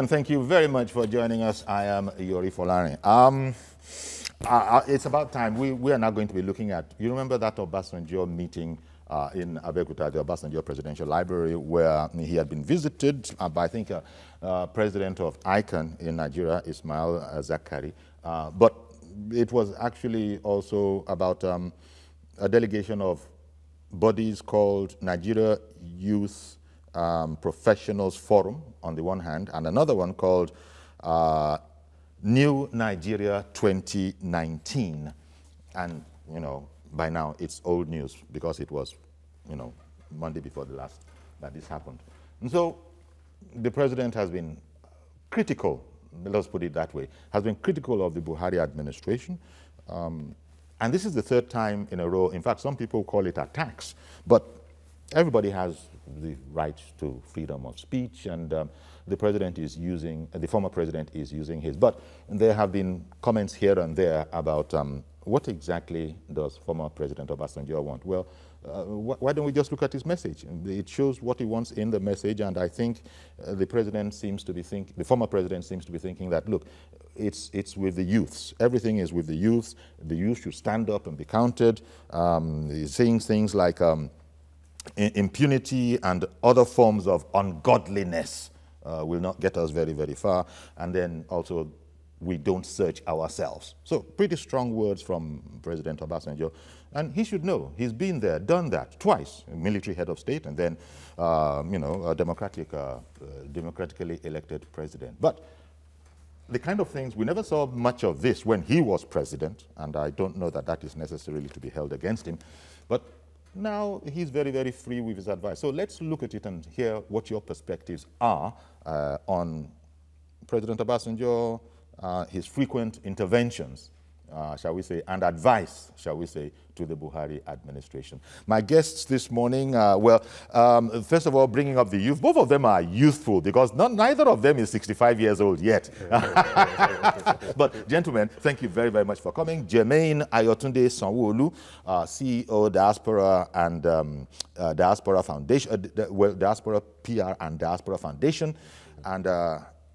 And thank you very much for joining us. I am Yori Folari. It's about time. We are now going to be looking at, you remember that Obasanjo meeting in Abeokuta, the Obasanjo Presidential Library, where he had been visited by, I think, President of ICANN in Nigeria, Ismail Zakari. But it was actually also about a delegation of bodies called Nigeria Youth Professionals Forum on the one hand, and another one called New Nigeria 2019. And, you know, by now it's old news because it was, you know, Monday before the last that this happened. And so the president has been critical, let's put it that way, has been critical of the Buhari administration. And this is the third time in a row. In fact, some people call it attacks, but everybody has the right to freedom of speech, and the president is using, the former president is using his. But there have been comments here and there about what exactly does former President Obasanjo want? Well, why don't we just look at his message? It shows what he wants in the message, and I think the president seems to be thinking, the former president seems to be thinking that, look, it's with the youths. Everything is with the youths. The youth should stand up and be counted. He's saying things like impunity and other forms of ungodliness will not get us very, very far. And then also, we don't search ourselves. So pretty strong words from President Obasanjo. And he should know, he's been there, done that twice, military head of state, and then, you know, a democratically elected president. But the kind of things, we never saw much of this when he was president, and I don't know that that is necessarily to be held against him. But now he's very, very free with his advice. So let's look at it and hear what your perspectives are on President Obasanjo, his frequent interventions, shall we say, and advice, shall we say, to the Buhari administration. My guests this morning, first of all, bringing up the youth. Both of them are youthful because neither of them is 65 years old yet. But gentlemen, thank you very, very much for coming. Jermaine Ayotunde Sanwo-Olu, CEO, Diaspora and Diaspora Foundation, Diaspora PR and Diaspora Foundation, and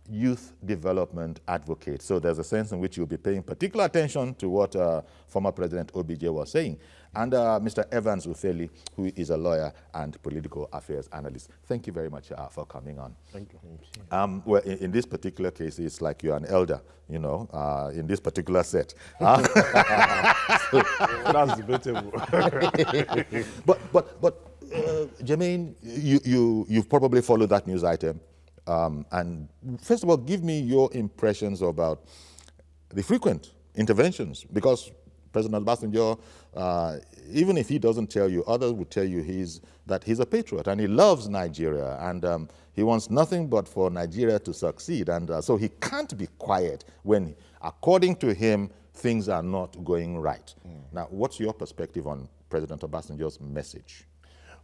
youth development advocate. So there's a sense in which you'll be paying particular attention to what former President OBJ was saying. And Mr. Evans Ufeli, who is a lawyer and political affairs analyst. Thank you very much for coming on. Thank you. Well, in this particular case, it's like you're an elder, you know, in this particular set. That's debatable. but Jermaine, you've probably followed that news item. And first of all, give me your impressions about the frequent interventions, because President Obasanjo, even if he doesn't tell you, others would tell you that he's a patriot and he loves Nigeria, and he wants nothing but for Nigeria to succeed. And so he can't be quiet when, according to him, things are not going right. Now, what's your perspective on President Obasanjo's message?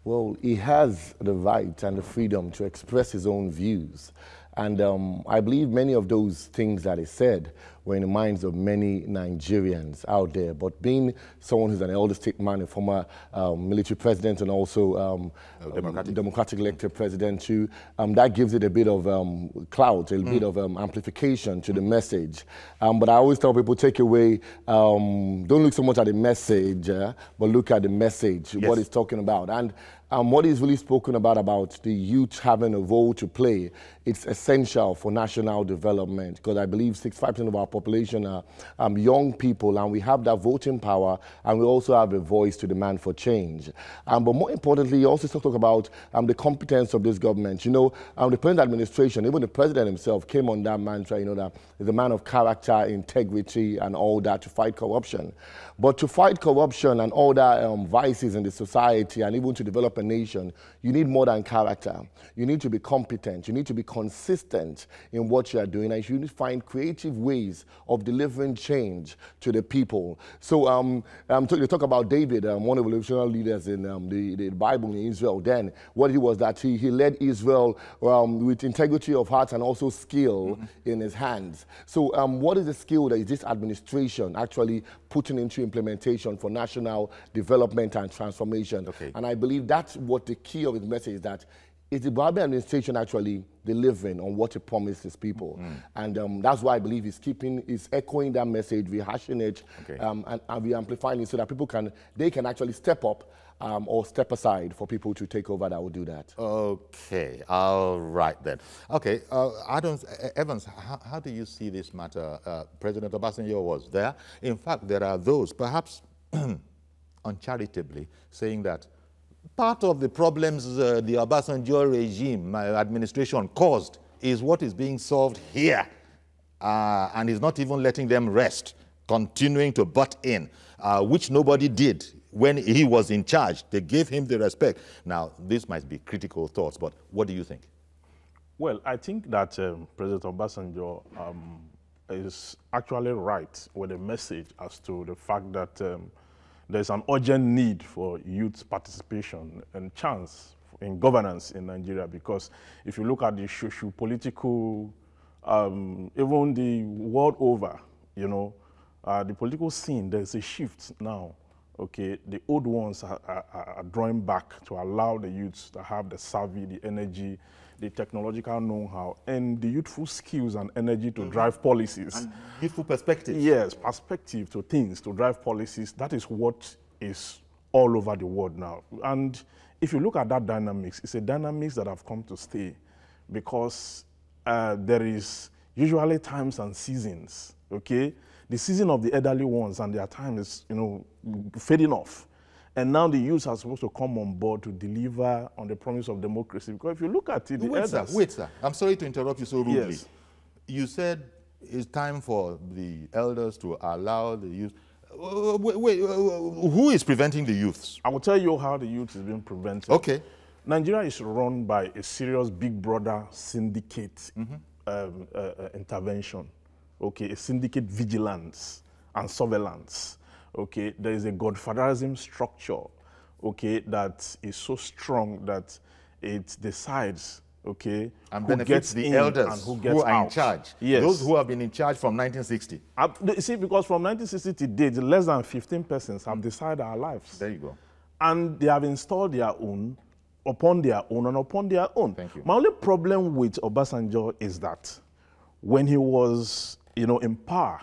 Well, he has the right and the freedom to express his own views. And I believe many of those things that he said were in the minds of many Nigerians out there. But being someone who's an elder statesman, a former military president, and also democratic elected president too, that gives it a bit of clout, a bit of amplification to the message. But I always tell people, take away, don't look so much at the message, but look at the message, what he's talking about. And what he's really spoken about the youth having a role to play, it's essential for national development, because I believe 65% of our population are young people, and we have that voting power, and we also have a voice to demand for change. But more importantly, he also talked about the competence of this government. You know, the present administration, even the president himself, came on that mantra, you know, that he's a man of character, integrity, and all that, to fight corruption. But to fight corruption and all that vices in the society, and even to develop a nation, you need more than character. You need to be competent. You need to be consistent in what you are doing, and you need to find creative ways of delivering change to the people. So they talk about David, one of the revolutionary leaders in the Bible in Israel. Then what he was that he led Israel with integrity of heart and also skill in his hands. So what is the skill that is this administration actually putting into implementation for national development and transformation? Okay. And I believe that's what the key of his message is, that is the Buhari administration actually delivering on what it promised its people? And that's why I believe he's echoing that message, rehashing it, and re-amplifying it so that people can actually step up or step aside for people to take over that will do that. Okay, all right then. Okay, Evans, how do you see this matter? President Obasanjo was there. In fact, there are those, perhaps uncharitably, saying that part of the problems the Obasanjo regime, administration caused is what is being solved here. And is not even letting them rest, continuing to butt in, which nobody did when he was in charge. They gave him the respect. Now, this might be critical thoughts, but what do you think? Well, I think that President Obasanjo is actually right with a message as to the fact that there's an urgent need for youth participation and chance in governance in Nigeria, because if you look at the socio-political, even the world over, you know, the political scene, there's a shift now. Okay, the old ones are drawing back to allow the youths to have the savvy, the energy, the technological know-how, and the youthful skills and energy to drive policies. And youthful perspective. Yes, perspective to things, to drive policies. That is what is all over the world now. And if you look at that dynamics, it's a dynamics that have come to stay, because there is usually times and seasons, okay? The season of the elderly ones and their time is, you know, fading off. And now the youth are supposed to come on board to deliver on the promise of democracy. Because if you look at it, the elders... Wait, sir. I'm sorry to interrupt you so rudely. Yes. You said it's time for the elders to allow the youth... Wait, who is preventing the youths? I will tell you how the youth is being prevented. Okay. Nigeria is run by a serious big brother syndicate intervention. Okay, a syndicate vigilance and surveillance. Okay, there is a godfatherism structure, okay, that is so strong that it decides, okay, and who gets the in elders and who gets who are out. in charge. Yes. Those who have been in charge from 1960. You see, because from 1960 to date, less than 15 persons have decided our lives. There you go. And they have installed their own, upon their own, and upon their own. Thank you. My only problem with Obasanjo is that when he was, you know, in power,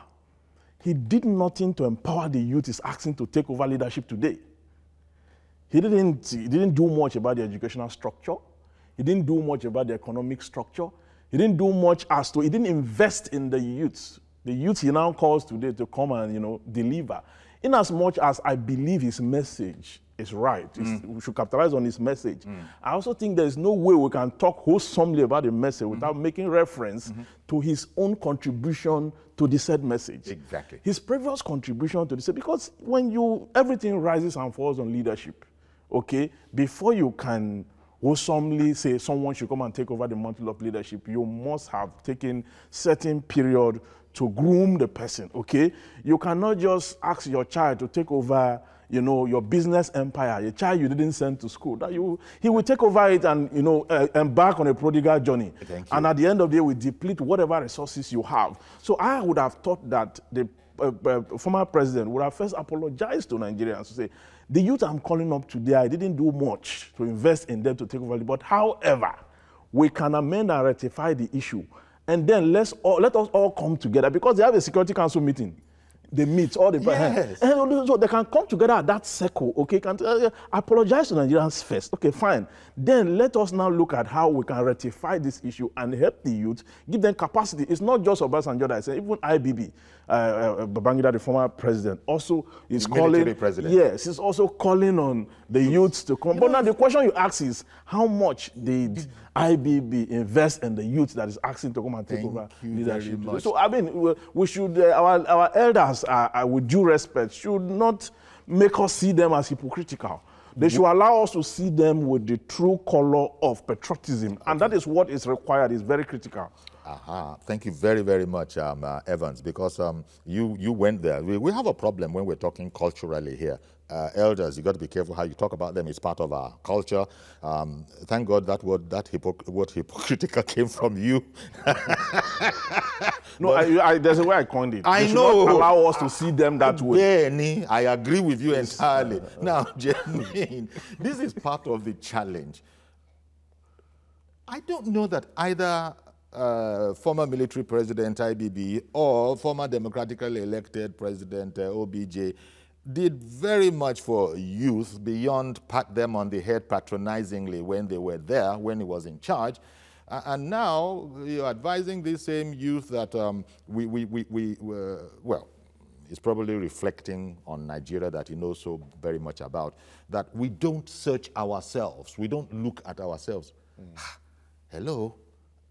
he did nothing to empower the youth he's asking to take over leadership today. He didn't do much about the educational structure. He didn't do much about the economic structure. He didn't do much he didn't invest in the youth. The youth he now calls today to come and, you know, deliver. In as much as I believe his message is right, we should capitalize on his message. I also think there's no way we can talk wholesomely about the message without making reference to his own contribution to the said message. Exactly. His previous contribution to the said, because when everything rises and falls on leadership, okay, before you can wholesomely say someone should come and take over the mantle of leadership, you must have taken certain period to groom the person, okay? You cannot just ask your child to take over, you know, your business empire, a child you didn't send to school. That he will take over it and, you know, embark on a prodigal journey. Thank you. And at the end of the day, we deplete whatever resources you have. So I would have thought that the former president would have first apologized to Nigerians to say, the youth I'm calling up today, I didn't do much to invest in them to take over. But however, we can amend and rectify the issue. And then let us all come together, because they have a Security Council meeting. They meet all the... Yes. And so they can come together at that circle, okay? Apologize to Nigerians first. Okay, fine. Then let us now look at how we can rectify this issue and help the youth, give them capacity. It's not just Obasanjo that I say, even IBB, Babangida, the former president, also is calling... president. Yes, he's also calling on the youth to come. But now the question you ask is, how much did IBB invest in the youth that is asking to come and take over leadership? So, I mean, we should, our elders, with due respect, should not make us see them as hypocritical. They should allow us to see them with the true color of patriotism. Okay. And that is what is required, is very critical. Thank you very, very much, Evans, because you went there. We have a problem when we're talking culturally here. Elders, you got to be careful how you talk about them. It's part of our culture. Thank God that word hypocritical came from you. No, there's a way I coined it. I they know. Not allow us to see them that way. Benny, I agree with you entirely. Now, Jermaine, this is part of the challenge. I don't know that either former military president IBB or former democratically elected president OBJ did very much for youth beyond pat them on the head patronizingly when they were there, when he was in charge. And now you're advising these same youth that well, it's probably reflecting on Nigeria that he knows so very much about, that we don't search ourselves. We don't look at ourselves. Hello?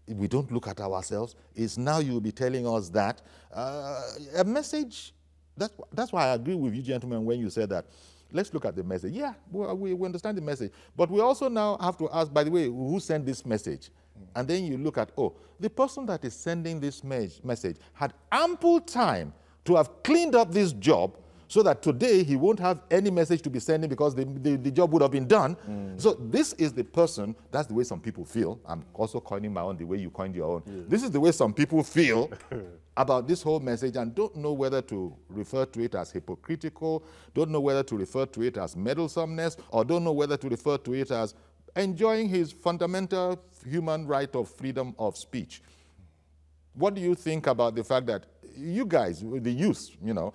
We don't look at ourselves. It's now you'll be telling us that. A message, that's why I agree with you, gentlemen, when you said that. Let's look at the message. Yeah, we understand the message. But we also now have to ask, by the way, who sent this message? And then you look at, oh, the person that is sending this message had ample time to have cleaned up this job so that today he won't have any message to be sending because the job would have been done. So this is the person, that's the way some people feel. I'm also coining my own the way you coined your own. Yeah. This is the way some people feel about this whole message and don't know whether to refer to it as hypocritical, don't know whether to refer to it as meddlesomeness, or don't know whether to refer to it as enjoying his fundamental human right of freedom of speech. What do you think about the fact that you guys, the youth, you know,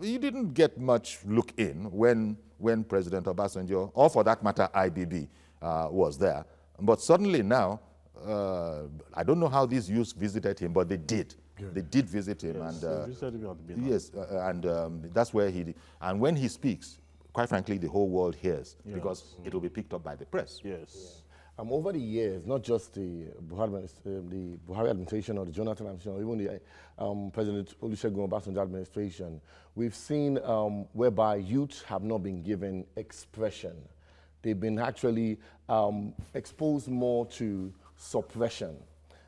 you didn't get much look in when President Obasanjo, or for that matter, IBB, was there. But suddenly now, I don't know how these youths visited him, but they did. Yeah. They did visit him. Yes, and, visited him on the yes, and that's where he, and when he speaks, quite frankly, the whole world hears, because it will be picked up by the press. Yes. Over the years, not just the Buhari administration or the Jonathan administration, or even the President Olusegun Obasanjo administration, we've seen whereby youth have not been given expression. They've been actually exposed more to suppression.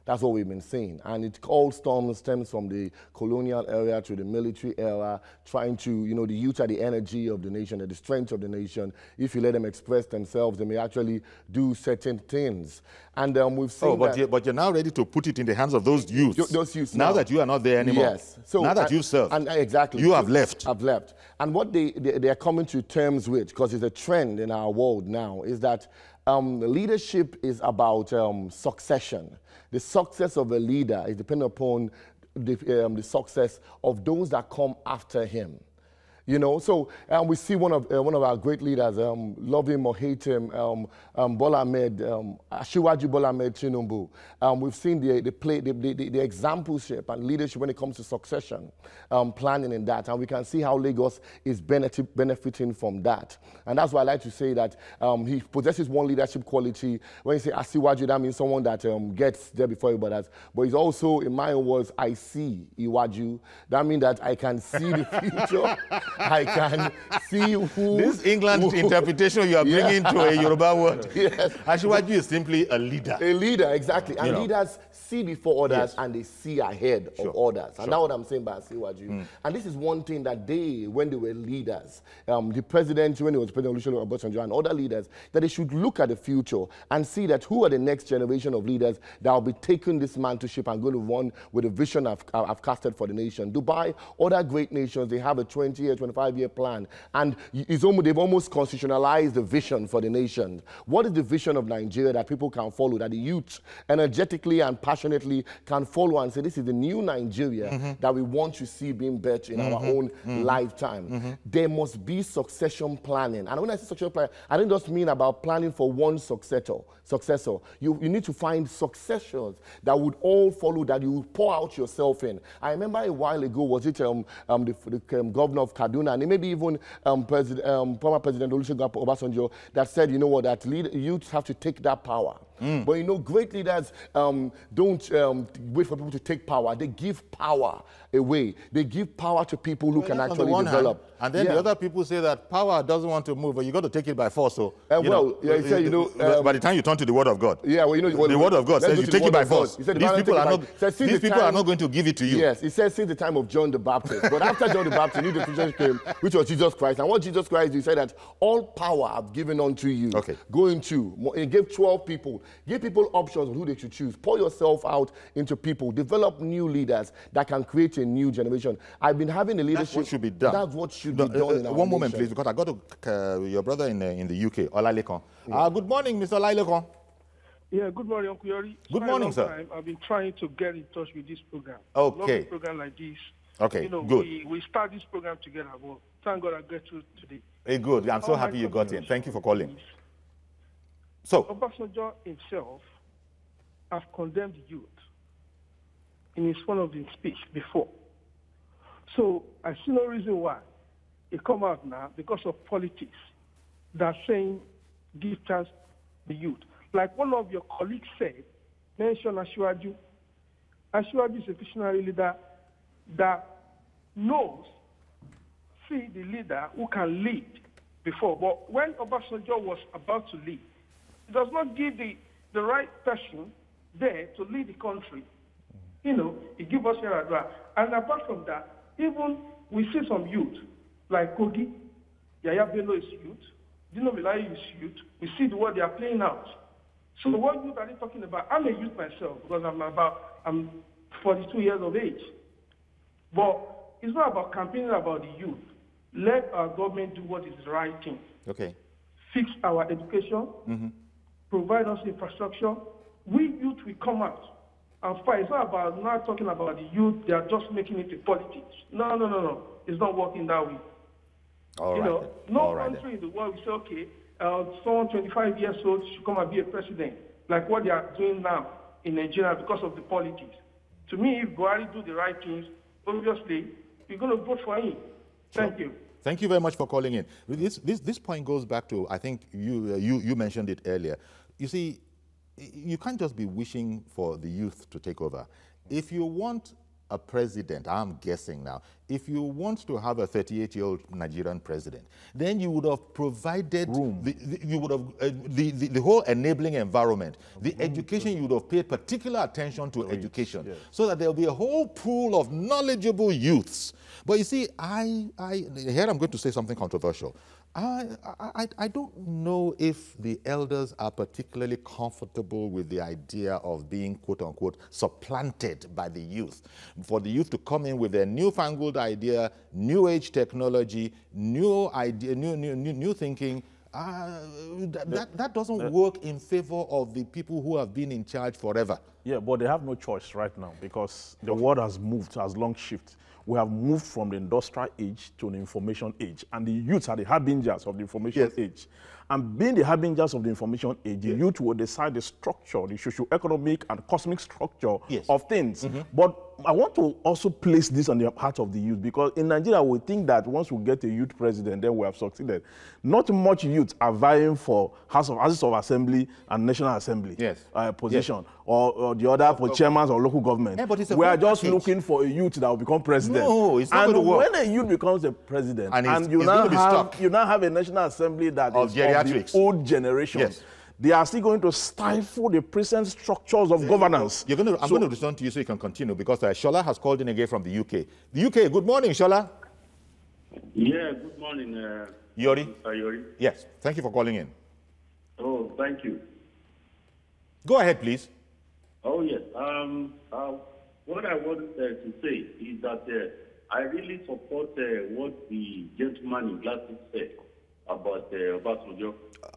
That's what we've been seeing. And it all stems from the colonial era to the military era, trying to, you know, the youth are the energy of the nation, the strength of the nation. If you let them express themselves, they may actually do certain things. And we've seen but you're now ready to put it in the hands of those youths. Those youths now that you are not there anymore. Yes. So, now that you've served. And exactly. You have left. I've left. And what they are coming to terms with, because it's a trend in our world now, is that leadership is about succession. The success of a leader is dependent upon the success of those that come after him. You know, so we see one of our great leaders, love him or hate him, Bola Ahmed, Asiwaju Bola Ahmed Tinubu. We've seen the exampleship and leadership when it comes to succession planning in that, and we can see how Lagos is benefiting from that. And that's why I like to say that he possesses one leadership quality. When you say Asiwaju, that means someone that gets there before everybody else. But he's also, in my own words, I see Iwaju. That means that I can see the future. I can see who... This England interpretation you are bringing to a Yoruba word. Yes. Asiwaju is simply a leader. A leader, exactly. And leaders see before others and they see ahead of others. And that's what I'm saying by Asiwaju. And this is one thing that they, when they were leaders, the president, when he was President Olusegun Obasanjo and other leaders, that they should look at the future and see that who are the next generation of leaders that will be taking this mantleship and going to run with the vision I've casted for the nation. Dubai, other great nations, they have a 20-year, 25-year plan. And they've almost constitutionalized the vision for the nation. What is the vision of Nigeria that people can follow, that the youth energetically and passionately can follow and say, this is the new Nigeria that we want to see being built in our own lifetime. There must be succession planning. And when I say succession planning, I don't just mean about planning for one successor. You need to find successors that would all follow, that you would pour out yourself in. I remember a while ago, was it the governor of Kaduna, and maybe even former President Olusegun Obasanjo, that said, you know what, that youths have to take that power. But you know, great leaders don't wait for people to take power. They give power away. They give power to people who can actually develop. And then the other people say that power doesn't want to move, but you got to take it by force. So, by the time you turn to the Word of God, the Word of God says you take it by force. These people are not going to give it to you. Yes, it says since the time of John the Baptist. But after John the Baptist, new definition came, which was Jesus Christ. And what Jesus Christ did, he said that all power I've given unto you. Okay. Go into. He gave 12 people. Give people options on who they should choose. Pour yourself out into people. Develop new leaders that can create a new generation. I've been having a leadership. That's what should be done. That's what should be done in our One moment, nation. please, because I got to your brother in the UK, Olalekan. Good morning, Mr. Olalekan. Yeah, good morning, Uncle Yori. Good morning, sir. Time, I've been trying to get in touch with this program. Okay. Love a program like this. Okay, you know, good. We start this program together. Well, thank God I get to today. Hey, good. I'm so happy you got in. Thank you for calling. So, Obasanjo himself have condemned youth in his one of the speech before. So I see no reason why it come out now because of politics that saying give chance to the youth. Like one of your colleagues said, mentioned Asiwaju. Asiwaju is a visionary leader that knows, see the leader who can lead before. But when Obasanjo was about to lead, he does not give the right person there to lead the country. You know, he gives us here and there. And apart from that, even we see some youth, like Kogi, Yaya Bello is youth, Dino Melayu is youth. We see the word they are playing out. So what youth are they talking about? I'm a youth myself because I'm 42 years of age. But it's not about campaigning about the youth. Let our government do what is the right thing. okay. Fix our education, provide us infrastructure. We youth will come out and fight. It's not about not talking about the youth. They are just making it a politics. No. It's not working that way. All you right. know, no All right country in the world will say, okay, someone 25 years old should come and be a president, like what they are doing now in Nigeria because of the politics. To me, if Buhari do the right things, obviously, you're going to vote for him. Thank you. Thank you very much for calling in. This point goes back to, I think you mentioned it earlier. You see, you can't just be wishing for the youth to take over. If you want a president, I'm guessing now, if you want to have a 38-year-old Nigerian president, then you would have provided the whole enabling environment, the education. You would have paid particular attention to education, yes, so that there will be a whole pool of knowledgeable youths. But you see, here I'm going to say something controversial. I don't know if the elders are particularly comfortable with the idea of being, quote unquote, supplanted by the youth. For the youth to come in with their newfangled idea, new age technology, new idea, new thinking, that doesn't work in favor of the people who have been in charge forever. Yeah, but they have no choice right now because the world has moved, has long shifted. We have moved from the industrial age to the information age, and the youth are the harbingers of the information age. And being the harbingers of the information age, the youth will decide the structure, the socio-economic and cosmic structure of things. But I want to also place this on the heart of the youth, because in Nigeria, we think that once we get a youth president, then we have succeeded. Not much youth are vying for Houses of Assembly and National Assembly position, or the other for chairmans or local government. Yeah, but we are just looking for a youth that will become president. No, it's not going to work. And when a youth becomes a president, and you now have a National Assembly that is of the old generation, they are still going to stifle the present structures of governance. I'm going to return to you so you can continue, because Shola has called in again from the UK. The UK, good morning, Shola. Yeah, good morning. Yori? Yori. Yes, thank you for calling in. Oh, thank you. Go ahead, please. Oh, yes. What I wanted to say is that I really support what the gentleman in glasses said about Obasanjo.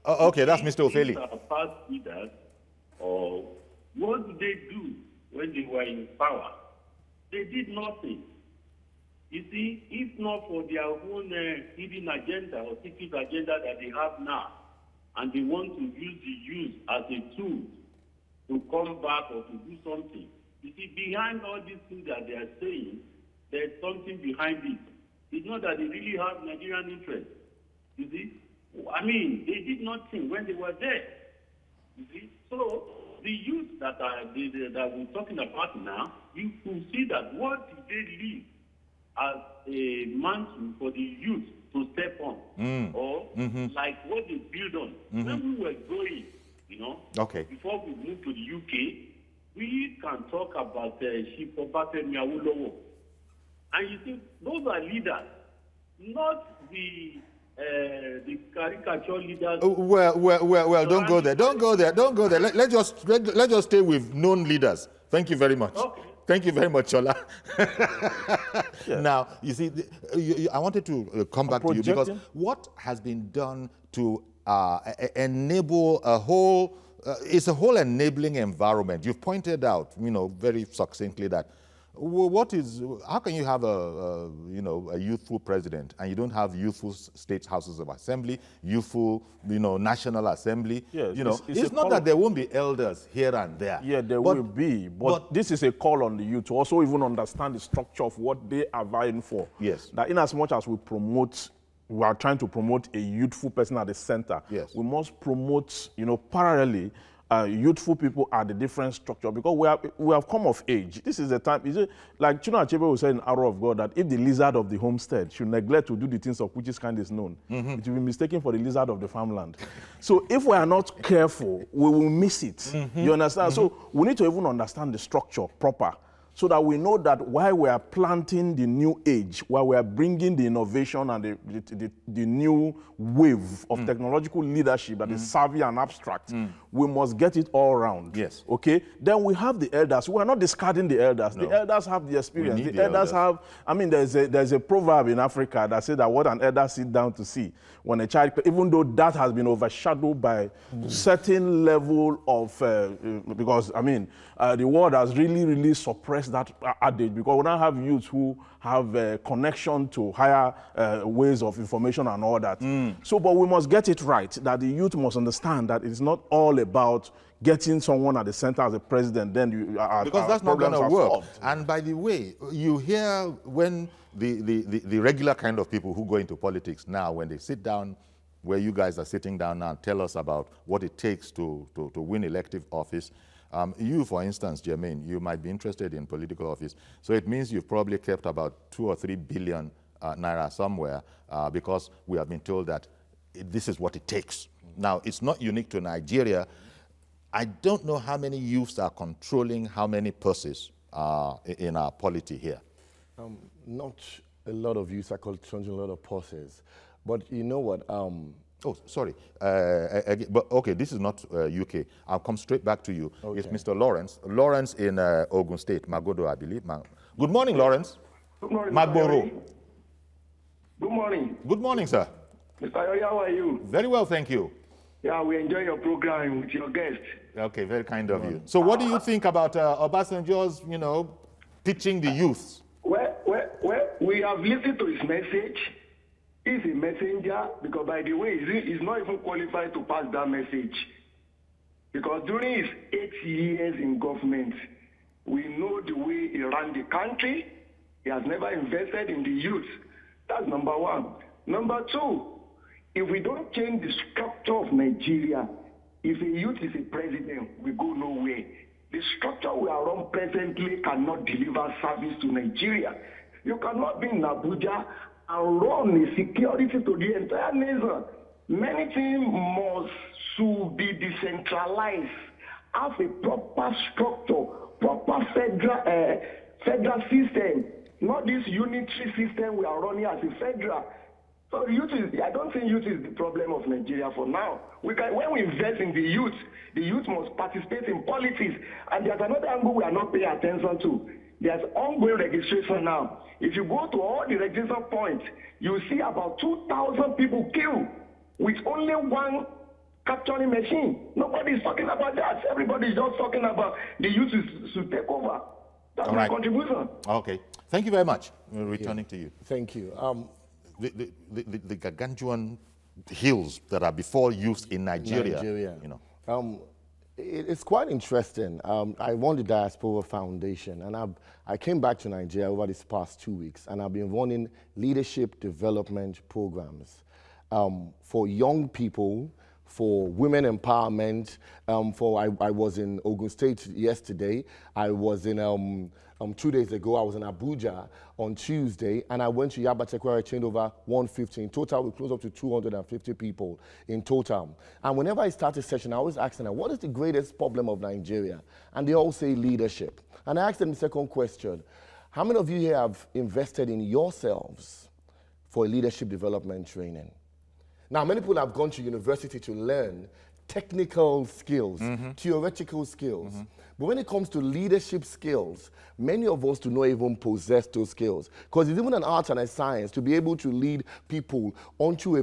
Okay, that's Mr. Ofeli. These are past leaders, or what did they do when they were in power? They did nothing. You see, if not for their own hidden agenda or secret agenda that they have now, and they want to use the youth as a tool to come back or to do something. You see, behind all these things that they are saying, there's something behind it. It's not that they really have Nigerian interest. You see? I mean, they did nothing when they were there. You see? So, the youth that we're talking about now, you could see that what did they leave as a mantle for the youth to step on, or like what they build on. When we were growing, you know, before we moved to the UK, we can talk about Shipobafemi Awolowo. And you see, those are leaders, not the caricature leaders. Well, don't go there. Don't go there. Let's just stay with known leaders. Thank you very much. Okay. Thank you very much, Shola. Now, you see, I wanted to come back to you, because what has been done to enable a whole it's a whole enabling environment. You've pointed out, very succinctly that how can you have a youthful president and you don't have youthful state houses of assembly, youthful, national assembly? Yes, it's not that there won't be elders here and there. Yeah, there will be, but this is a call on the youth to also even understand the structure of what they are vying for. Yes. That in as much as we are trying to promote a youthful person at the center. Yes. We must promote, parallelly, youthful people at the different structure, because we have come of age. This is the time. Is it like Chinua Achebe will say in Arrow of God that if the lizard of the homestead should neglect to do the things of which his kind is known, it will be mistaken for the lizard of the farmland. So if we are not careful, we will miss it. You understand? So we need to even understand the structure proper, so that we know that while we are planting the new age, while we are bringing the innovation and the new wave of technological leadership that is savvy and abstract, we must get it all round. Yes. Okay? Then we have the elders. We are not discarding the elders. No. The elders have the experience. We need The elders elders. have, there's a proverb in Africa that says that what an elder sit down to see when a child, even though that has been overshadowed by certain level of, because, the world has really, really suppressed that adage, because we now have youths who have a connection to higher ways of information and all that. So, but we must get it right, that the youth must understand that it's not all about getting someone at the center as a president, then because that's not going to work. Solved. And by the way, you hear when the regular kind of people who go into politics now, when they sit down where you guys are sitting down now and tell us about what it takes to win elective office. You, for instance, Jermaine, you might be interested in political office. So it means you've probably kept about 2 or 3 billion naira somewhere because we have been told that this is what it takes. Now, it's not unique to Nigeria. I don't know how many youths are controlling how many purses in our polity here. Not a lot of youths are controlling a lot of purses. But you know what? Oh, sorry. But okay, this is not UK. I'll come straight back to you. Okay. It's Mr. Lawrence. Lawrence in Ogun State, Magodo, I believe. Good morning, Lawrence. Good morning, Magboro. Good morning. Good morning, sir. Mr. Ayoya, how are you? Very well, thank you. Yeah, we enjoy your program with your guest. Okay, very kind of you. So what do you think about Obasanjo's, teaching the youths? Well, we have listened to his message. He's a messenger, because by the way, he's not even qualified to pass that message. Because during his 8 years in government, we know the way he ran the country. He has never invested in the youth. That's number one. Number two, if we don't change the structure of Nigeria, if a youth is a president, we go nowhere. The structure we are on presently cannot deliver service to Nigeria. You cannot be in Abuja and run a security to the entire nation. Many things should be decentralized, have a proper structure, proper federal system, not this unitary system we are running as a federal. So I don't think youth is the problem of Nigeria for now. When we invest in the youth must participate in politics. And there's another angle we are not paying attention to. There's ongoing registration now. If you go to all the registration points, you see about 2,000 people killed with only one capturing machine. Nobody is talking about that. Everybody is just talking about the youth should take over. That's my contribution. Okay. Thank you very much. We're returning to you. Thank you. The gargantuan hills that are before youth in Nigeria. It's quite interesting. I run the Diaspora Foundation, and I came back to Nigeria over these past 2 weeks, and I've been running leadership development programs for young people, for women empowerment. I was in Ogun State yesterday. I was in 2 days ago, I was in Abuja on Tuesday, and I went to Yabatek where I trained over 150. In total, we close up to 250 people in total. And whenever I start a session, I always ask them, what is the greatest problem of Nigeria? And they all say leadership. And I asked them the second question, how many of you here have invested in yourselves for a leadership development training? Now, many people have gone to university to learn technical skills, theoretical skills. But when it comes to leadership skills, many of us do not even possess those skills. Because it's even an art and a science to be able to lead people onto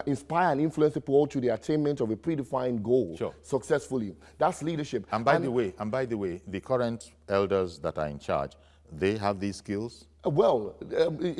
inspire and influence people onto the attainment of a predefined goal successfully. That's leadership. And by the way, the current elders that are in charge, they have these skills? Well,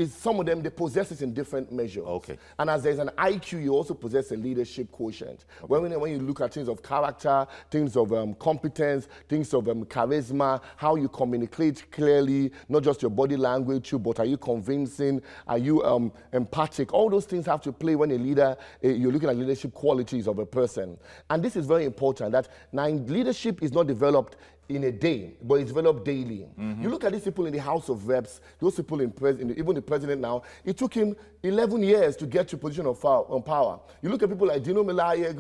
some of them, they possess it in different measures. Okay. And as there's an IQ, you also possess a leadership quotient. Okay. When you look at things of character, things of competence, things of charisma, how you communicate clearly, not just your body language too, but are you convincing, are you empathic? All those things have to play when a leader, you're looking at leadership qualities of a person. And this is very important, that leadership is not developed in a day, but it's developed daily. You look at these people in the House of Reps, those people even the president now, it took him 11 years to get to a position of power. You look at people like Dino Melaye,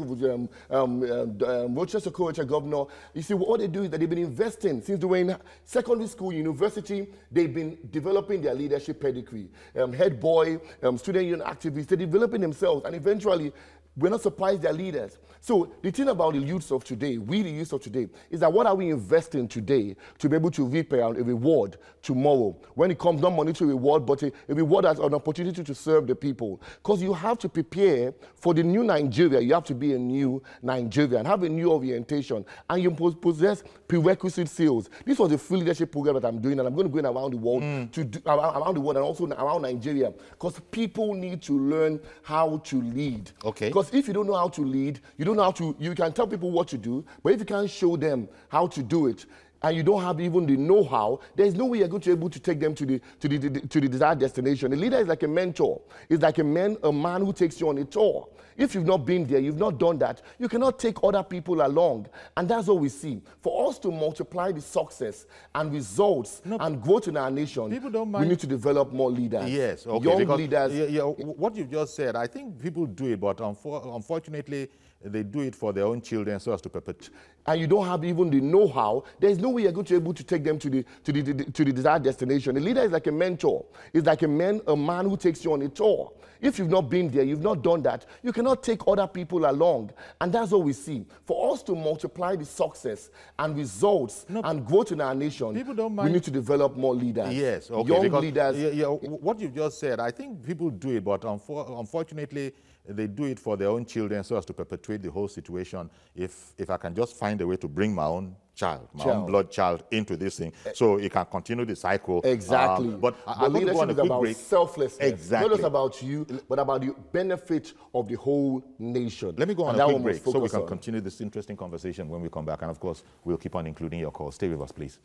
Rochester Korecha governor, you see what they do is that they've been investing since they were in secondary school, university, they've been developing their leadership pedigree. Head boy, student union activists, they're developing themselves, and eventually, we're not surprised they're leaders. So the thing about the youths of today, the youths of today, is that what are we investing today to be able to reap a reward tomorrow? When it comes, not monetary reward, but a reward as an opportunity to serve the people. Because you have to prepare for the new Nigeria. You have to be a new Nigerian, have a new orientation, and you possess prerequisite skills. This was a free leadership program that I'm doing, and I'm going to go around the world, around the world and also around Nigeria, because people need to learn how to lead. Okay. Because if you don't know how to lead, you don't know how to, you can tell people what to do, but if you can't show them how to do it, and you don't have even the know-how, there's no way you're going to be able to take them to the desired destination. A leader is like a mentor. It's like a man who takes you on a tour. If you've not been there, you've not done that, you cannot take other people along. And that's what we see. For us to multiply the success and results and growth in our nation, we need to develop more leaders. Yes, okay. Young leaders. Yeah, what you've just said, I think people do it, but unfortunately, they do it for their own children so as to perpetuate. And you don't have even the know-how, there's no way you're going to be able to take them to the desired destination. A leader is like a mentor. It's like a man who takes you on a tour. If you've not been there, you've not done that, you cannot take other people along. And that's what we see. For us to multiply the success and results and growth in our nation, we need to develop more leaders. Yes, okay. Young leaders. Yeah, what you've just said, I think people do it, but unfortunately, they do it for their own children so as to perpetuate the whole situation. If I can just find a way to bring my own child, my own blood child into this thing, so it can continue the cycle. Exactly. But leadership is about selflessness. Exactly. Not just about you, but about the benefit of the whole nation. Let me go on a quick break so we can continue this interesting conversation when we come back. And of course, we'll keep on including your calls. Stay with us, please.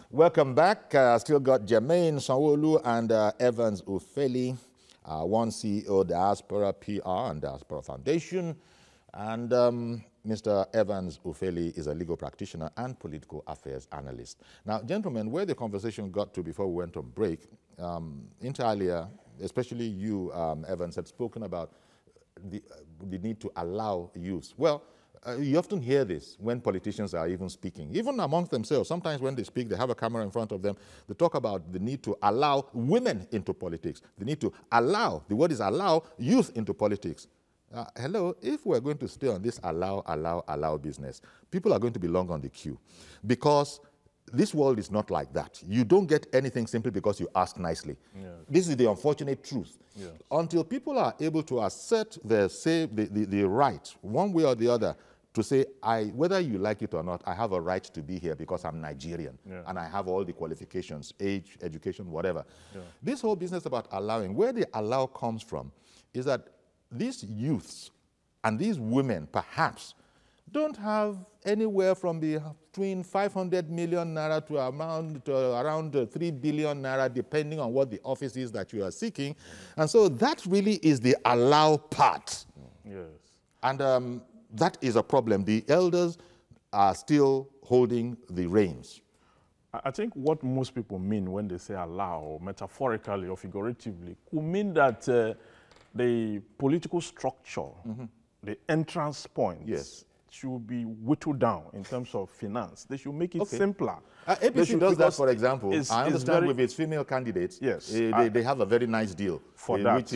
Welcome back. Still got Jermaine Sanwo-Olu and Evans Ufeli, one CEO, Diaspora PR and Diaspora Foundation. And Mr. Evans Ufeli is a legal practitioner and political affairs analyst. Now, gentlemen, where the conversation got to before we went on break, inter alia, especially you, Evans, had spoken about the need to allow youth. Well, you often hear this when politicians are even speaking, even amongst themselves. Sometimes when they speak, they have a camera in front of them. They talk about the need to allow women into politics. The need to allow, the word is allow, youth into politics. Hello, if we're going to stay on this allow business, people are going to be long on the queue, because this world is not like that. You don't get anything simply because you ask nicely. Yes. This is the unfortunate truth. Yes. Until people are able to assert their the right, one way or the other, to say, whether you like it or not, I have a right to be here because I'm Nigerian, and I have all the qualifications, age, education, whatever. Yeah. This whole business about allowing, where the allow comes from is that these youths and these women, perhaps, don't have anywhere from between 500 million naira to around 3 billion naira, depending on what the office is that you are seeking. And so that really is the allow part. Yes. And that is a problem. The elders are still holding the reins. I think what most people mean when they say allow, or metaphorically or figuratively, could mean that the political structure, the entrance points, should be whittled down in terms of finance. They should make it simpler. APC does that, for example. I understand with its female candidates, they have a very nice deal for which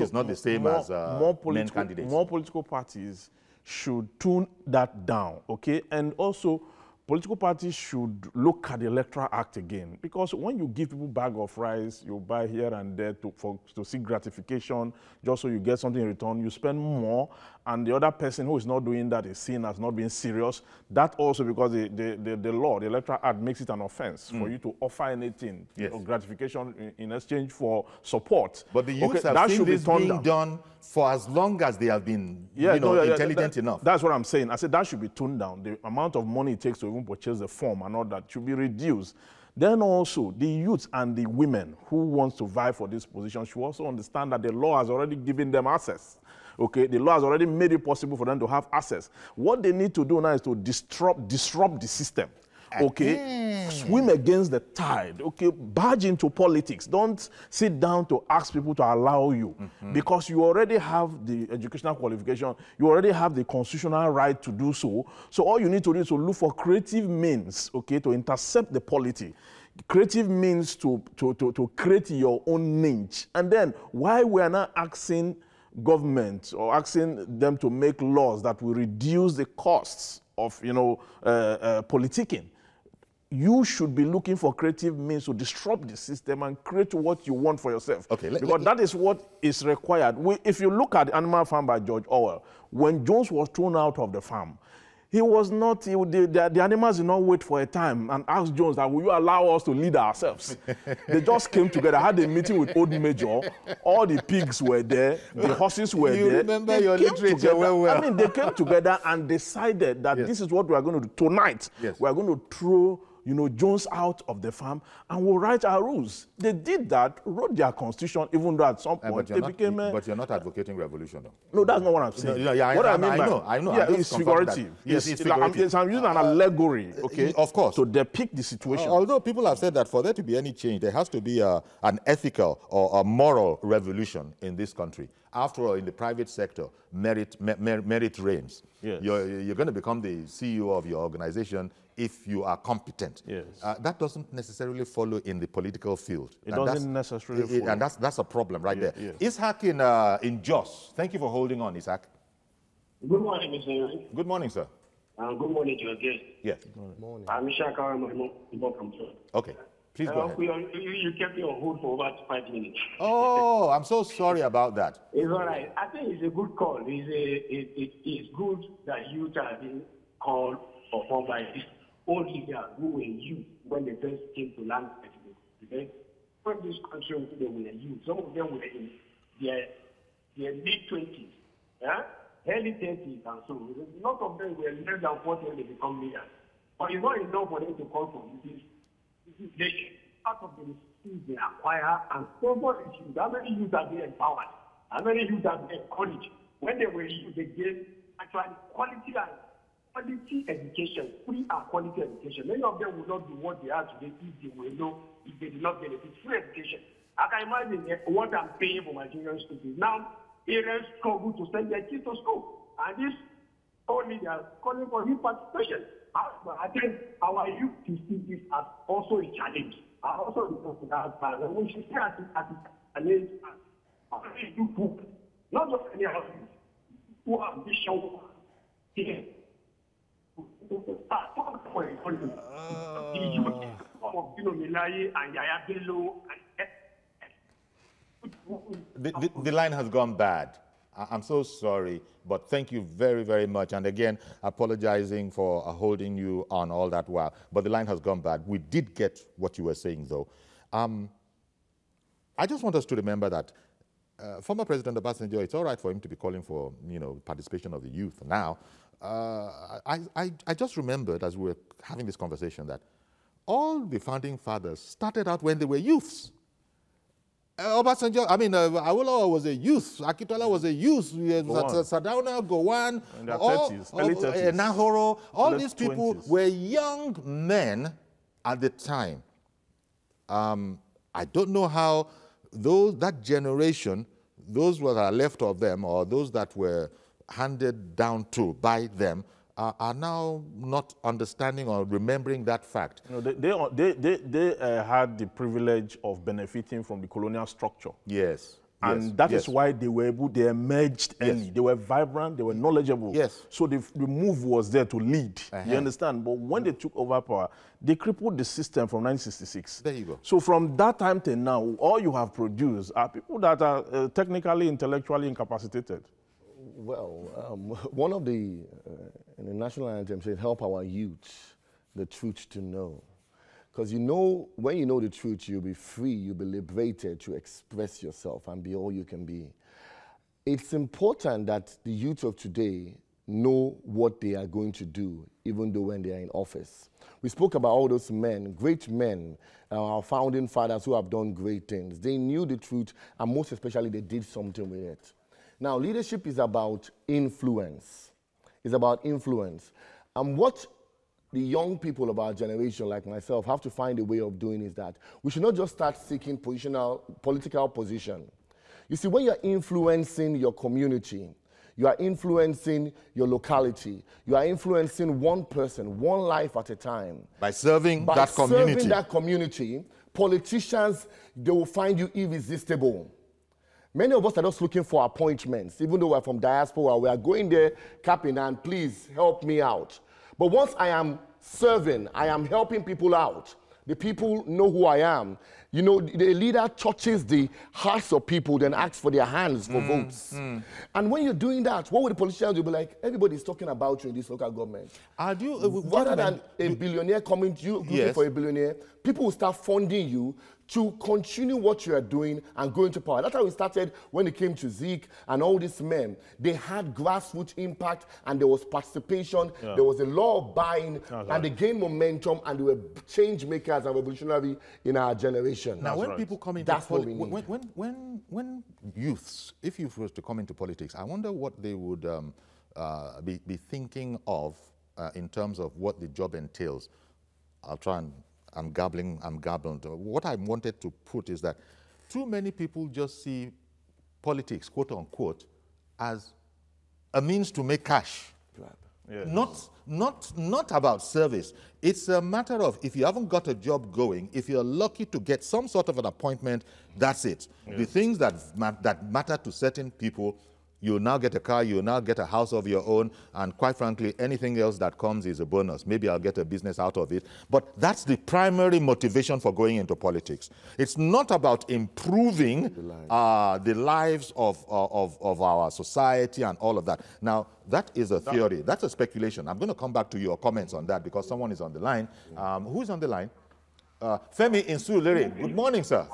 is not the same as men candidates. More political parties should tune that down, okay? And also, political parties should look at the Electoral Act again, because when you give people a bag of rice, you buy here and there to seek gratification, just so you get something in return, you spend more, and the other person who is not doing that is seen as not being serious. That also, because the law, the Electoral Act, makes it an offense for you to offer anything or gratification in exchange for support. But the youths have seen this being done for as long as they have been intelligent enough. That's what I'm saying. I said that should be toned down. The amount of money it takes to even purchase the form and all that should be reduced. Then also, the youths and the women who want to vie for this position should also understand that the law has already given them access. Okay, the law has already made it possible for them to have access. What they need to do now is to disrupt the system. Okay, swim against the tide. Okay, barge into politics. Don't sit down to ask people to allow you, because you already have the educational qualification. You already have the constitutional right to do so. So all you need to do is to look for creative means, okay, to intercept the polity. Creative means to create your own niche. And then why we are not asking government or asking them to make laws that will reduce the costs of, politicking, you should be looking for creative means to disrupt the system and create what you want for yourself. Okay, because that is what is required. If you look at Animal Farm by George Orwell, when Jones was thrown out of the farm, he was not, the animals did not wait for a time and asked Jones that, will you allow us to lead ourselves? They just came together, had a meeting with Old Major, all the pigs were there, the horses were there. You remember your literature well. I mean, they came together and decided that this is what we are going to do. Tonight, we are going to throw Jones out of the farm, and we'll write our rules. They did that, wrote their constitution, even though at some point they became... But you're not advocating revolution, though. No, that's not what I'm saying. I know. Yeah, it's figurative. Yes, it's figurative. I'm using an allegory, okay? Of course. To depict the situation. Although people have said that for there to be any change, there has to be an ethical or a moral revolution in this country. After all, in the private sector, merit reigns. Yes. You're going to become the CEO of your organization if you are competent. Yes. That doesn't necessarily follow in the political field. It doesn't necessarily follow. And that's a problem right there. Yes. Ishaq in Jos. Thank you for holding on, Ishaq. Good morning, Mr. Henry. Good morning, sir. Good morning to your guest. Yes. Good morning. I'm Ishaq from Jos. Okay. Please go ahead. You kept me on hold for over 5 minutes. Oh, I'm so sorry about that. It's all right. I think it's a good call. It's good that youth are being called or formed by this old leaders who were youth when they first came to land. Okay? From this country, they were youth. Some of them were in their mid-20s, early 30s, and so a lot of them were less than 40 when they become leaders. But it's not enough for them to call for this. They out of the skills they acquire and sponsor issues. How many youth are they empowered? How many youth are they encouraged? When they were youth, they gave actually quality education, free and quality education. Many of them will not be what they are today if they will know, if they did not benefit free education. I can imagine what I'm paying for my children's school fees. Now, parents struggle to send their kids to school. And this only they are calling for youth participation. I think our youth to see this as also a challenge. Also, we should see as a challenge as youth, not just any other youth, who have vision here. The line has gone bad. I'm so sorry, but thank you very, very much. And again, apologizing for holding you on all that while. But the line has gone bad. We did get what you were saying, though. I just want us to remember that former President Obasanjo, it's all right for him to be calling for, participation of the youth. Now, I just remembered as we were having this conversation that all the founding fathers started out when they were youths. Obasanjo, Awolowo was a youth. Akintola was a youth. Sardauna, Gowon, early 30s. Nahoro, all these people 20s. were young men at the time, I don't know how that generation, those that are left of them or those that were handed down to by them, are now not understanding or remembering that fact. You know, they had the privilege of benefiting from the colonial structure. Yes. And yes, that yes. is why they emerged early. Yes. They were vibrant, they were knowledgeable. Yes. So the move was there to lead. You understand? But when they took over power, they crippled the system from 1966. There you go. So from that time till now, all you have produced are people that are technically, intellectually incapacitated. Well, one of the, in the national anthem says, help our youth the truth to know. Because you know, when you know the truth, you'll be free, you'll be liberated to express yourself and be all you can be. It's important that the youth of today know what they are going to do, even though when they are in office. We spoke about all those men, great men, our founding fathers who have done great things. They knew the truth, and most especially, they did something with it. Now, leadership is about influence. It's about influence. And what the young people of our generation, like myself, have to find a way of doing is that we should not just start seeking political position. You see, when you're influencing your community, you are influencing your locality, you are influencing one person, one life at a time. By serving that community. By serving that community, politicians, they will find you irresistible. Many of us are just looking for appointments, even though we're from diaspora. We are going there, capping, and please help me out. But once I am serving, I am helping people out. The people know who I am. You know, the leader touches the hearts of people, then asks for their hands for votes. And when you're doing that, what would the politicians do? Be like, everybody's talking about you in this local government. Rather than a billionaire coming to you, looking for a billionaire, people will start funding you to continue what you are doing and go into power. That's how it started when it came to Zeke and all these men. They had grassroots impact, and there was participation, there was a law of buying, and they gained momentum, and they were change makers and revolutionary in our generation. Now, when people come into politics, when youths, if you were to come into politics, I wonder what they would be thinking of in terms of what the job entails. I'll try and I'm gabbling. What I wanted to put is that too many people just see politics, quote unquote, as a means to make cash. Yeah. Not about service. It's a matter of, if you haven't got a job going, if you're lucky to get some sort of an appointment, that's it. Yeah. The things that matter to certain people, you'll now get a car, you'll now get a house of your own, and quite frankly, anything else that comes is a bonus. Maybe I'll get a business out of it. But that's the primary motivation for going into politics. It's not about improving the lives of our society and all of that. Now, that is a theory. That's a speculation. I'm going to come back to your comments on that because someone is on the line. Who's on the line? Femi Insulere. Good morning, sir.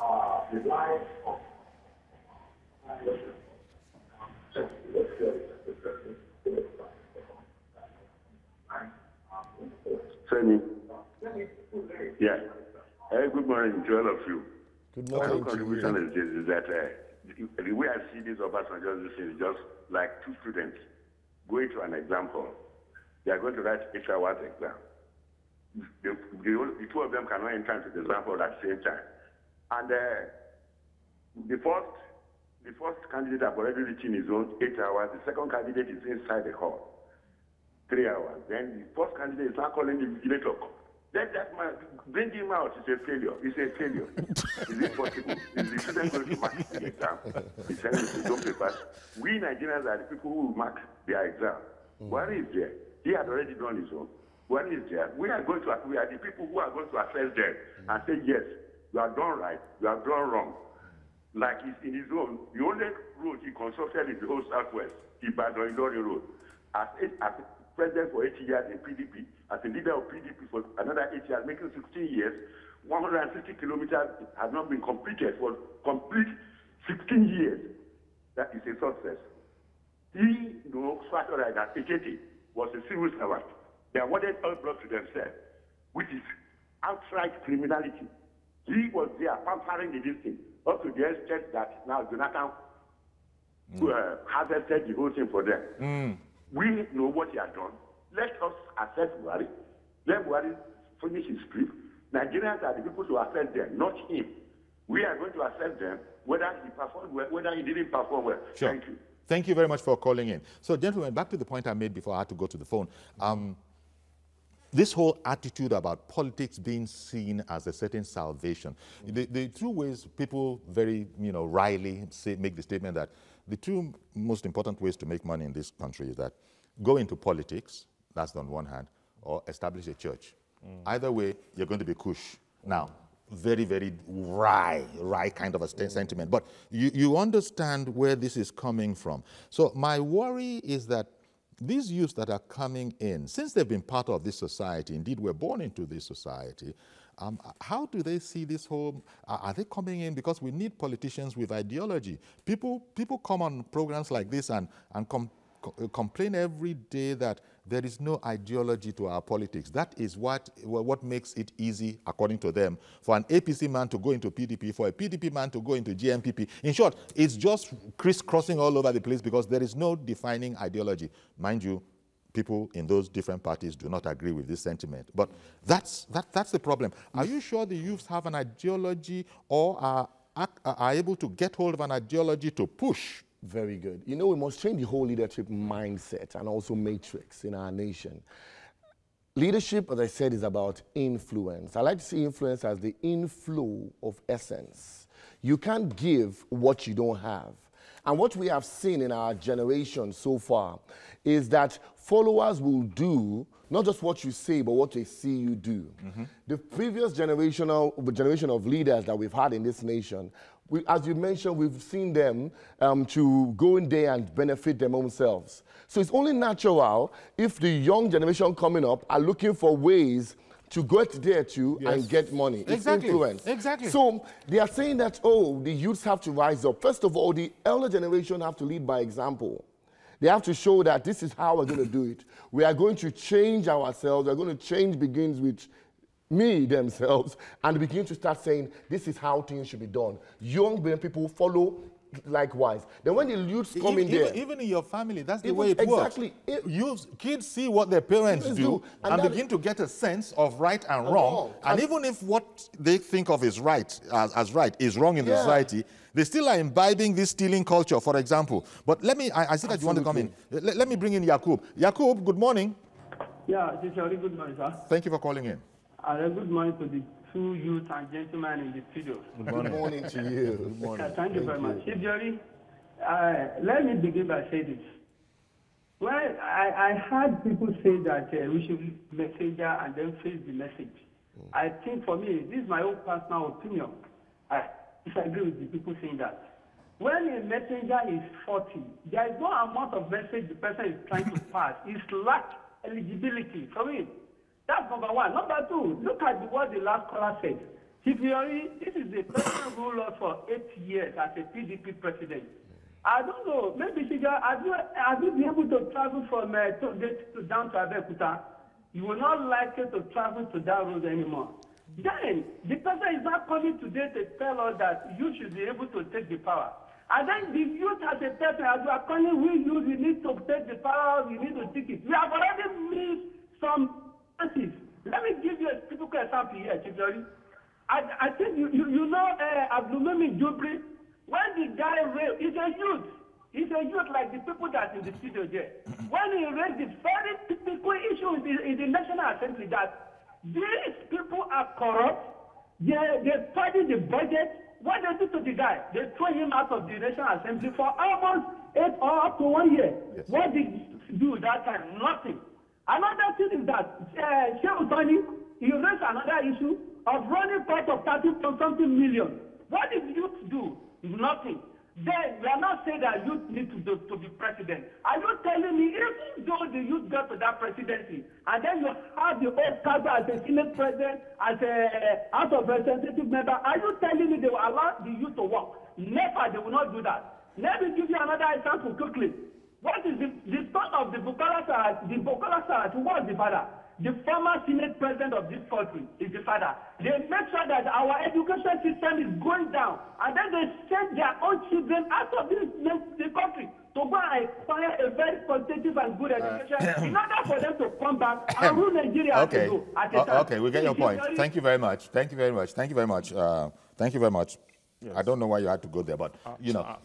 Femi. Yeah. Good morning to all of you. Good morning. My contribution is that the way I see this Obasanjo is just like two students going to an example. They are going to write 8 hours exam. The two of them cannot enter into the example at the same time. And the first candidate has already written his own 8 hours. The second candidate is inside the hall. 3 hours. Then the first candidate is now calling the vigilator. Let that man bring him out. It's a failure. It's a failure. Is it possible? Is the student going to mark the exam? He's saying it's don't paper. We Nigerians are the people who will mark their exam. Buhari is there. He had already done his own. Buhari is there. We are the people who are going to assess them and say, yes, you have done right, you have done wrong. Like he's in his own, the only road he consulted is the whole Southwest, Ibadan-Ilorin road. As president for 8 years in PDP, as a leader of PDP for another 8 years, making 16 years, 160 kilometers has not been completed for complete 16 years. That is a success. He, started like that, Ekete was a civil servant. They awarded all blood to themselves, which is outright criminality. He was there pampering the distance up to the extent that now Jonathan harvested the whole thing for them. We know what he has done. Let us accept Buhari. Let Buhari finish his script. Nigerians are the people to accept them, not him. We are going to accept them whether he performed well, whether he didn't perform well. Sure. Thank you. Thank you very much for calling in. So, gentlemen, back to the point I made before I had to go to the phone. This whole attitude about politics being seen as a certain salvation. The two ways people very, wryly make the statement that the two most important ways to make money in this country is that go into politics, that's on one hand, or establish a church. Either way, you're going to be cush. Now, very, very wry kind of a sentiment. But you understand where this is coming from. So my worry is that these youths that are coming in, since they've been part of this society, indeed were born into this society, how do they see this whole, are they coming in because we need politicians with ideology? People come on programs like this and complain every day that there is no ideology to our politics. That is what makes it easy, according to them, for an APC man to go into PDP, for a PDP man to go into GMPP. In short, it's just crisscrossing all over the place because there is no defining ideology. Mind you, people in those different parties do not agree with this sentiment. But that's the problem. Are you sure the youths have an ideology or are able to get hold of an ideology to push? Very good. You know, we must change the whole leadership mindset and also matrix in our nation. Leadership, as I said, is about influence. I like to see influence as the inflow of essence. You can't give what you don't have. And what we have seen in our generation so far is that followers will do not just what you say, but what they see you do. The previous generation of leaders that we've had in this nation, as you mentioned, we've seen them to go in there and benefit their own selves. So it's only natural if the young generation coming up are looking for ways to get there too and get money. It's influence. Exactly. So they are saying that, oh, the youths have to rise up. First of all, the elder generation have to lead by example. They have to show that this is how we're going to do it. We are going to change ourselves. We're going to change begins with me themselves and begin to start saying this is how things should be done. Young people follow likewise. Then when the youths come in there, even in your family, that's the way it works. Exactly. Kids see what their parents do and begin to get a sense of right and wrong. And even if what they think of is right, as right, is wrong in the society, they still are imbibing this stealing culture, for example. But let me, I see that you want to come in. Let me bring in Yakub. Yakub, good morning. Yeah, this is very good morning, sir. Thank you for calling in. Good morning to the two youth and gentlemen in the studio. Good morning to you. Good morning. Thank you very much. Chief Jerry, let me begin by saying this. Well, I heard people say that we should messenger and then face the message. I think for me, this is my own personal opinion. I disagree with the people saying that. When a messenger is 40, there is no amount of message the person is trying to pass. It's lack eligibility for me. That's number one. Number two, look at what the last caller said. Chief Yori, this is the person who lost for 8 years as a PDP president. I don't know, maybe have you been able to travel from down to Abeokuta? You will not likely to travel to that road anymore. Then, the person is not coming today to tell us that you should be able to take the power. And then the youth as a person, as you are calling, we need to take the power, we need to take it. We have already missed some. Let me give you a typical example here, Chief Yori. I think you know Abdulmumin Jubri. When the guy raised, he's a youth like the people that in the studio there. When he raised the very typical issue in the National Assembly that these people are corrupt, they study the budget. What they do to the guy, they throw him out of the National Assembly for almost 8 or up to 1 year. Yes. What did he do that time? Nothing. Another thing is that Sheikh Tony, he raised another issue of running part of 30-something million. What did youth do? Nothing. Then we are not saying that youth need to be president. Are you telling me even though the youth got to that presidency, and then you have the old Kaza as a Senate president, as a House of Representative member, are you telling me they will allow the youth to work? Never, they will not do that. Let me give you another example quickly. What is the son of the Bukola Saraki? The Bukola Saraki, who was the father? the former Senate president of this country is the father. They make sure that our education system is going down, and then they send their own children out of the country to go and acquire a very qualitative and good education in order for them to come back and rule Nigeria okay. Okay, we get your point. Thank you very much. Thank you very much. Thank you very much. Thank you very much. Yes. I don't know why you had to go there, but you know.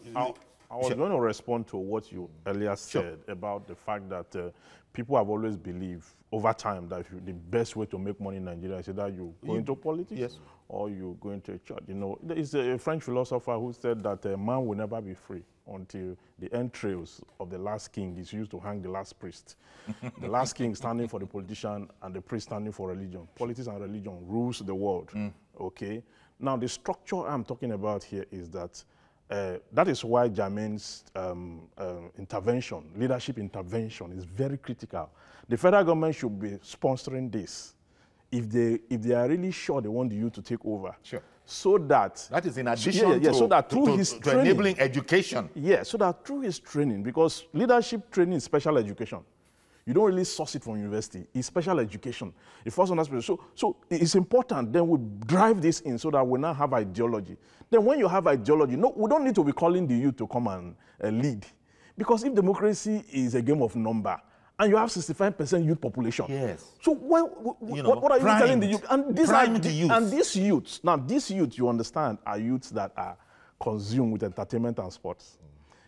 I was going to respond to what you earlier said about the fact that people have always believed over time that the best way to make money in Nigeria is either you go into politics or you go into a church. You know, there is a French philosopher who said that a man will never be free until the entrails of the last king is used to hang the last priest. The last king standing for the politician and the priest standing for religion. Politics and religion rules the world, okay? Now, the structure I'm talking about here is that that is why Jermaine's intervention, leadership intervention, is very critical. The federal government should be sponsoring this if they are really sure they want the youth to take over. Sure. So that is in addition to, so that through his training, enabling education. Yeah, so that through his training, because leadership training is special education. You don't really source it from university. It's special education. It falls on that special. So it's important. Then we drive this in so that we now have ideology. Then when you have ideology, no, we don't need to be calling the youth to come and lead. Because if democracy is a game of number, and you have 65% youth population. Yes. So what are you telling the youth? And these youths, now these youths, you understand, are youths that are consumed with entertainment and sports.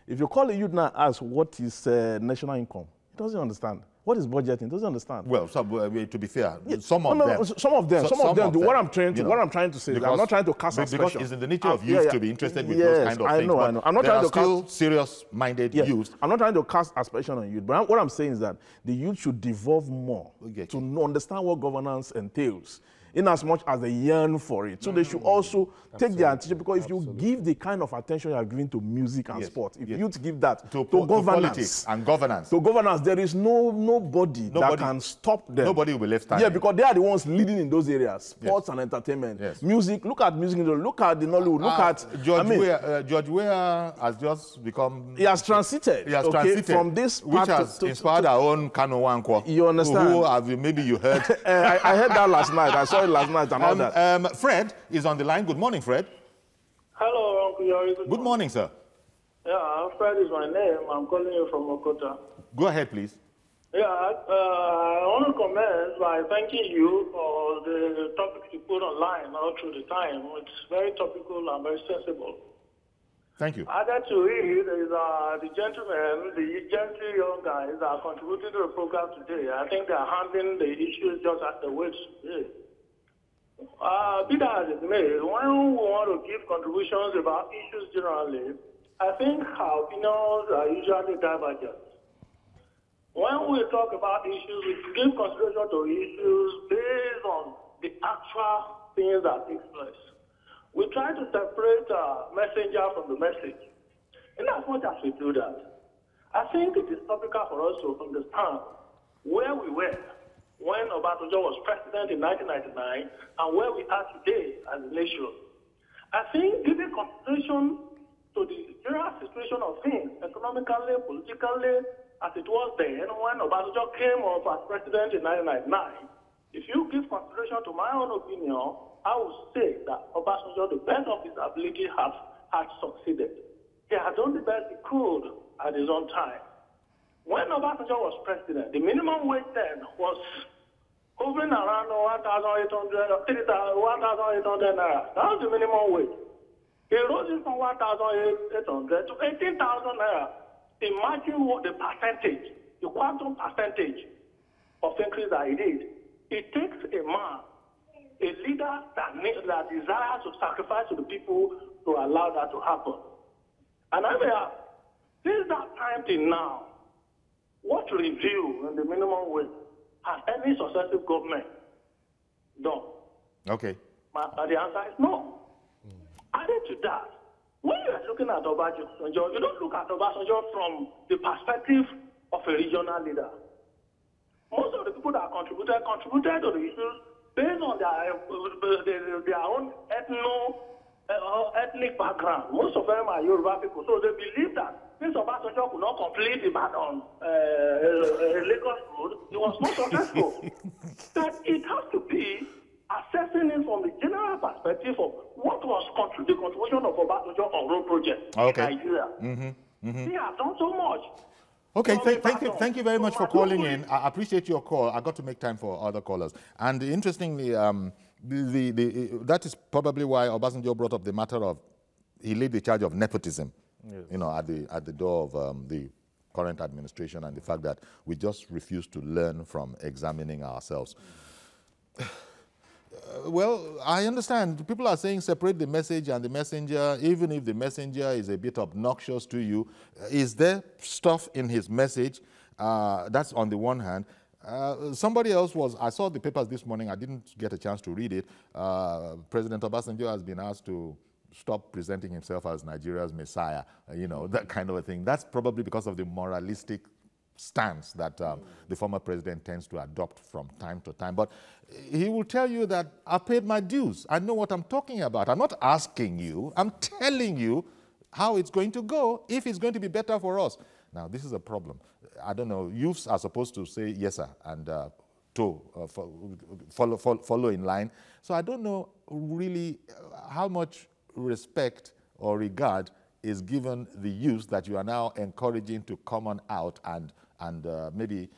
If you call a youth now and ask what is national income, he doesn't understand. What is budgeting? He doesn't understand. Well, to be fair, some of them. What I'm trying to say is I'm not trying to cast aspersion. Because it's in the nature of youth to be interested with those kind of things. I know. I'm not trying to still serious-minded youth. I'm not trying to cast aspersion on youth, but what I'm saying is that the youth should devolve more to understand what governance entails, in as much as they yearn for it. So they should also take their attention, because if you give the kind of attention you are giving to music and sport, if youth give that to politics and governance, there is nobody that can stop them. Nobody will be left standing. Yeah, because they are the ones leading in those areas, sports and entertainment. Yes. Music, look at music, look at the Nollywood, look at... George Weah has just become... He has transited. From this part, which has inspired our own Kano Wankwo. You understand? Maybe you heard. I heard that last night. I saw it last night and all that. Fred is on the line. Good morning, Fred. Hello, Uncle Yori. Good morning, sir. Yeah, Fred is my name. I'm calling you from Okota. Go ahead, please. Yeah, I want to comment by thanking you for the topics you put online all through the time. It's very topical and very sensible. Thank you. Added to it is the gentlemen, the gentle young guys that are contributing to the program today. I think they are handling the issues just as the way it should be. Be that as it may, when we want to give contributions about issues generally, I think our opinions are usually divergent. When we talk about issues, we give consideration to issues based on the actual things that take place. We try to separate messenger from the message. In as much as we do that, I think it is topical for us to understand where we were when Obasanjo was president in 1999 and where we are today as a nation. I think giving consideration to the general situation of things, economically, politically, as it was then when Obasanjo came up as president in 1999, if you give consideration to my own opinion, I would say that Obasanjo, the best of his ability, had succeeded. He had done the best he could at his own time. When Obasanjo was president, the minimum wage then was hovering around 1,800 naira. That was the minimum wage. He rose it from 1,800 to 18,000 naira. Imagine what the percentage, the quantum percentage of increase that he did. It takes a man, a leader that desires to sacrifice to the people to allow that to happen. And I mean, since that time till now, what review in the minimum wage has any successive government done? Okay. The answer is no. Added to that, when you are looking at Obasanjo, you don't look at Obasanjo from the perspective of a regional leader. Most of the people that contributed to the issues based on their own ethnic background. Most of them are Yoruba people, so they believe that since Obasanjo could not complete the Lagos road, he was not successful. Okay. in Nigeria. He has done so much. Okay, thank you very much for calling in. I appreciate your call. I got to make time for other callers. And interestingly, that is probably why Obasanjo brought up the matter of, he laid the charge of nepotism, you know, at the door of the current administration, and the fact that we just refuse to learn from examining ourselves. Well, I understand. People are saying separate the message and the messenger, even if the messenger is a bit obnoxious to you. Is there stuff in his message? That's on the one hand. Somebody else was, I saw the papers this morning, I didn't get a chance to read it. President Obasanjo has been asked to stop presenting himself as Nigeria's messiah, you know, that kind of a thing. That's probably because of the moralistic stance that the former president tends to adopt from time to time. But he will tell you that I paid my dues. I know what I'm talking about. I'm not asking you. I'm telling you how it's going to go, if it's going to be better for us. Now, this is a problem. I don't know. Youths are supposed to say yes, sir, and follow in line. So I don't know really how much respect or regard is given the youth that you are now encouraging to come on out and maybe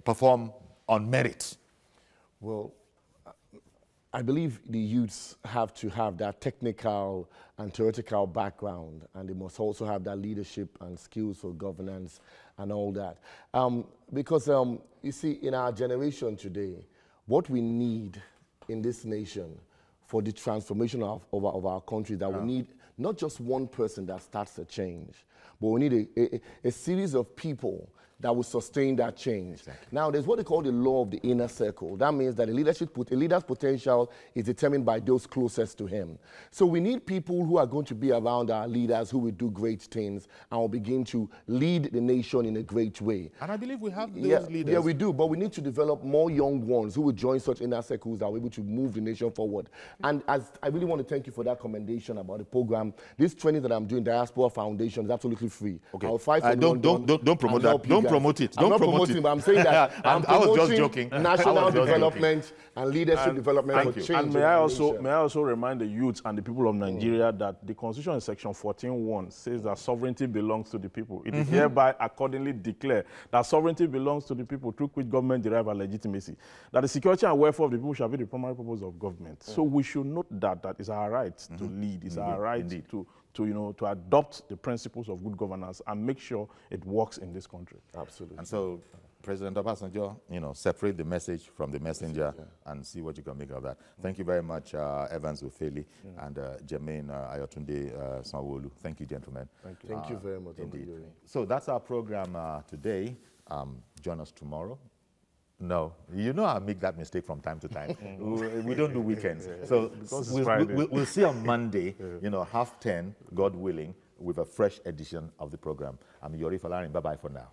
perform on merit. Well, I believe the youths have to have that technical and theoretical background, and they must also have that leadership and skills for governance and all that. Because you see, in our generation today, what we need in this nation for the transformation of our country, that we need not just one person that starts a change, but we need a series of people that will sustain that change. Exactly. Now, there's what they call the law of the inner circle. That means that a leader's potential is determined by those closest to him. So we need people who are going to be around our leaders, who will do great things and will begin to lead the nation in a great way. And I believe we have those leaders. Yeah, we do, but we need to develop more young ones who will join such inner circles that are able to move the nation forward. And as I really want to thank you for that commendation about the program. This training that I'm doing, Diaspora Foundation, is absolutely free. Okay. I'll fight for don't promote that. Don't promote it. I'm not promoting, but I'm saying that I'm I was just promoting joking. national development and leadership development for change. And may I also remind the youth and the people of Nigeria that the Constitution in Section 14(1) says that sovereignty belongs to the people. It is hereby accordingly declared that sovereignty belongs to the people, through which government derive a legitimacy. That the security and welfare of the people shall be the primary purpose of government. So we should note that it's our right to lead. It's our right to adopt the principles of good governance and make sure it works in this country. Absolutely. And so, President Obasanjo, separate the message from the messenger and see what you can make of that. Thank you very much, Evans Ofeli and Jermaine Ayotunde Sanwo-Olu. Thank you, gentlemen. Thank you. Thank you very much. Indeed. So that's our program today. Join us tomorrow. No, I make that mistake from time to time. We don't do weekends. So we'll see on Monday, 10:30, God willing, with a fresh edition of the program. I'm Yori Falarin. Bye-bye for now.